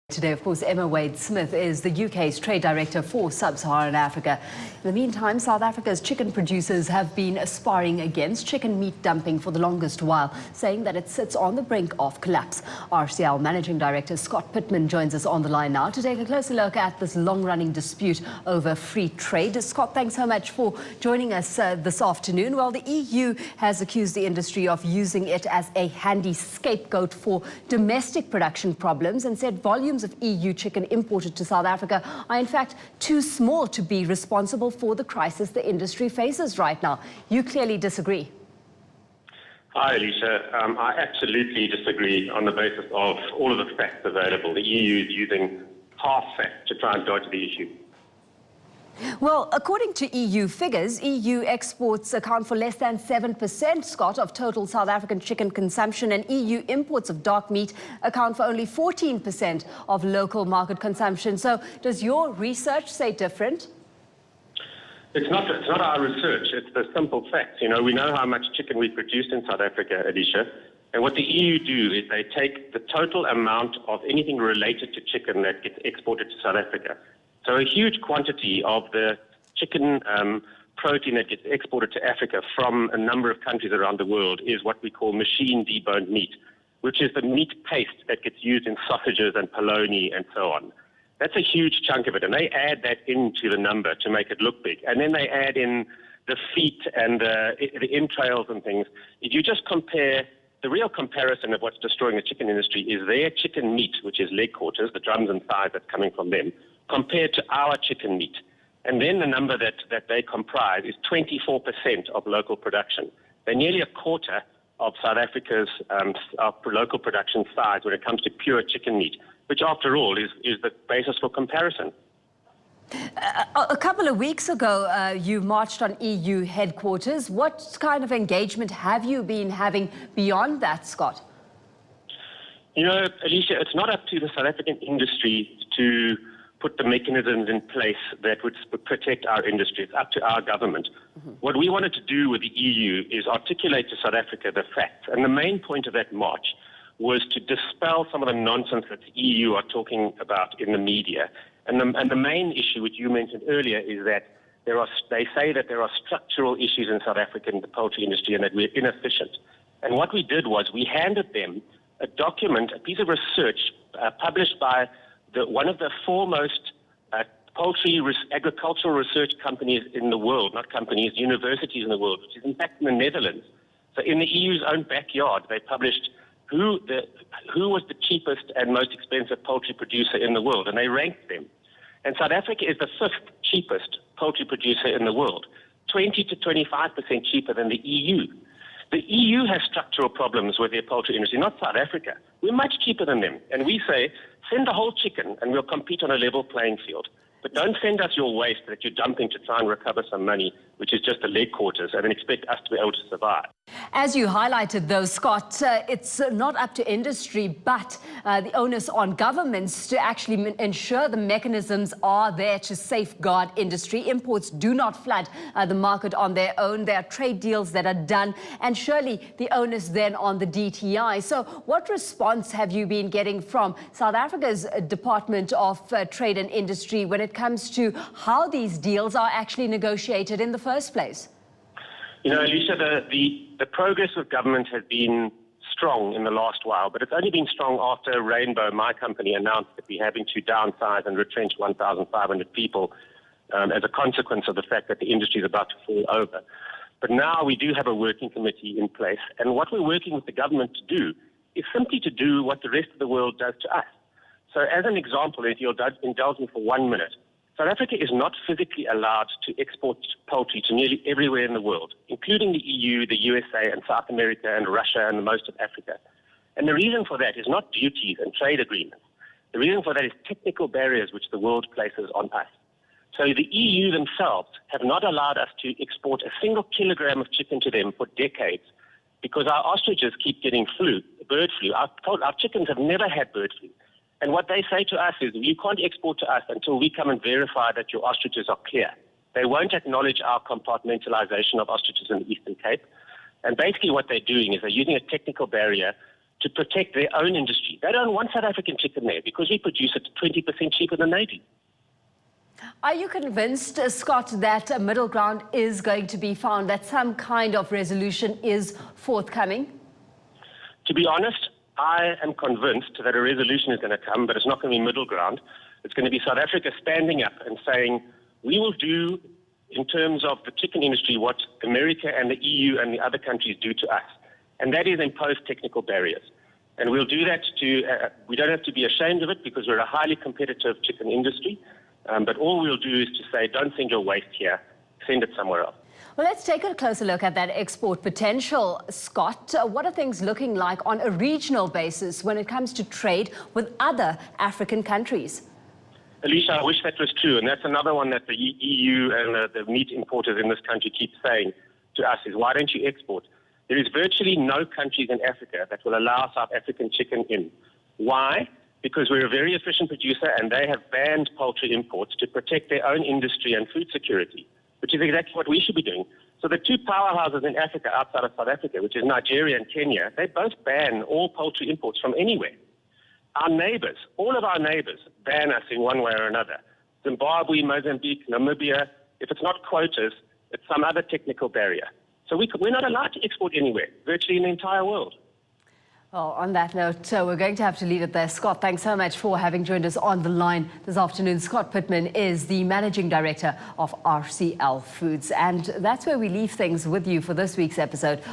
Today, of course, Emma Wade-Smith is the UK's Trade Director for Sub-Saharan Africa. In the meantime, South Africa's chicken producers have been aspiring against chicken meat dumping for the longest while, saying that it sits on the brink of collapse. RCL Managing Director Scott Pitman joins us on the line now to take a closer look at this long-running dispute over free trade. Scott, thanks so much for joining us this afternoon. Well, the EU has accused the industry of using it as a handy scapegoat for domestic production problems and said volumes of EU chicken imported to South Africa are in fact too small to be responsible for the crisis the industry faces right now. You clearly disagree. Hi, Alicia. I absolutely disagree on the basis of all of the facts available. The EU is using half facts to try and dodge the issue. Well, according to EU figures, EU exports account for less than 7%, Scott, of total South African chicken consumption, and EU imports of dark meat account for only 14% of local market consumption. So does your research say different? It's not our research, it's the simple facts. You know, we know how much chicken we produce in South Africa, Alicia, and what the EU do is they take the total amount of anything related to chicken that gets exported to South Africa. So a huge quantity of the chicken protein that gets exported to Africa from a number of countries around the world is what we call machine deboned meat, which is the meat paste that gets used in sausages and polony and so on. That's a huge chunk of it, and they add that into the number to make it look big. And then they add in the feet and the entrails and things. If you just compare, the real comparison of what's destroying the chicken industry is their chicken meat, which is leg quarters, the drums and thighs that's coming from them, compared to our chicken meat. And then the number that they comprise is 24% of local production. They're nearly a quarter of South Africa's local production size when it comes to pure chicken meat, which after all is the basis for comparison. A couple of weeks ago, you marched on EU headquarters. What kind of engagement have you been having beyond that, Scott? You know, Alicia, it's not up to the South African industry to put the mechanisms in place that would protect our industry. It's up to our government. What we wanted to do with the EU is articulate to South Africa the facts. And the main point of that march was to dispel some of the nonsense that the EU are talking about in the media. And the main issue, which you mentioned earlier, is that they say that there are structural issues in South Africa in the poultry industry and that we're inefficient. And what we did was we handed them a document, a piece of research published by one of the foremost poultry agricultural research companies in the world, not companies, universities in the world, which is in fact in the Netherlands. So in the EU's own backyard, they published who was the cheapest and most expensive poultry producer in the world, and they ranked them. And South Africa is the 5th cheapest poultry producer in the world, 20 to 25% cheaper than the EU. The EU has structural problems with their poultry industry, not South Africa. We're much cheaper than them. And we say, send the whole chicken and we'll compete on a level playing field. But don't send us your waste that you're dumping to try and recover some money, which is just the leg quarters, and then expect us to be able to survive. As you highlighted, though, Scott, it's not up to industry, but the onus on governments to actually ensure the mechanisms are there to safeguard industry. Imports do not flood the market on their own. There are trade deals that are done, and surely the onus then on the DTI. So what response have you been getting from South Africa's Department of Trade and Industry when it comes to how these deals are actually negotiated in the first place? You know, Alicia, the progress of government has been strong in the last while, but it's only been strong after Rainbow, my company, announced that we're having to downsize and retrench 1,500 people as a consequence of the fact that the industry is about to fall over. But now we do have a working committee in place, and what we're working with the government to do is simply to do what the rest of the world does to us. So as an example, if you'll indulge me for 1 minute, South Africa is not physically allowed to export poultry to nearly everywhere in the world, including the EU, the USA, and South America, and Russia, and most of Africa. And the reason for that is not duties and trade agreements. The reason for that is technical barriers which the world places on us. So the EU themselves have not allowed us to export a single kilogram of chicken to them for decades because our ostriches keep getting bird flu. Our chickens have never had bird flu. And what they say to us is, you can't export to us until we come and verify that your ostriches are clear. They won't acknowledge our compartmentalization of ostriches in the Eastern Cape. And basically what they're doing is they're using a technical barrier to protect their own industry. They don't want South African chicken there because we produce it 20% cheaper than they do. Are you convinced, Scott, that a middle ground is going to be found, that some kind of resolution is forthcoming? To be honest, I am convinced that a resolution is going to come, but it's not going to be middle ground. It's going to be South Africa standing up and saying, we will do, in terms of the chicken industry, what America and the EU and the other countries do to us. And that is impose technical barriers. And we'll do that we don't have to be ashamed of it because we're a highly competitive chicken industry. But all we'll do is to say, don't send your waste here, send it somewhere else. Well, let's take a closer look at that export potential, Scott. What are things looking like on a regional basis when it comes to trade with other African countries? Alicia, I wish that was true. And that's another one that the EU and the meat importers in this country keep saying to us is, why don't you export? There is virtually no countries in Africa that will allow South African chicken in. Why? Because we're a very efficient producer and they have banned poultry imports to protect their own industry and food security, which is exactly what we should be doing. So the two powerhouses in Africa outside of South Africa, which is Nigeria and Kenya, they both ban all poultry imports from anywhere. Our neighbors, all of our neighbors, ban us in one way or another. Zimbabwe, Mozambique, Namibia, if it's not quotas, it's some other technical barrier. So we're not allowed to export anywhere, virtually in the entire world. Well, on that note, we're going to have to leave it there. Scott, thanks so much for having joined us on the line this afternoon. Scott Pitman is the Managing Director of RCL Foods. And that's where we leave things with you for this week's episode.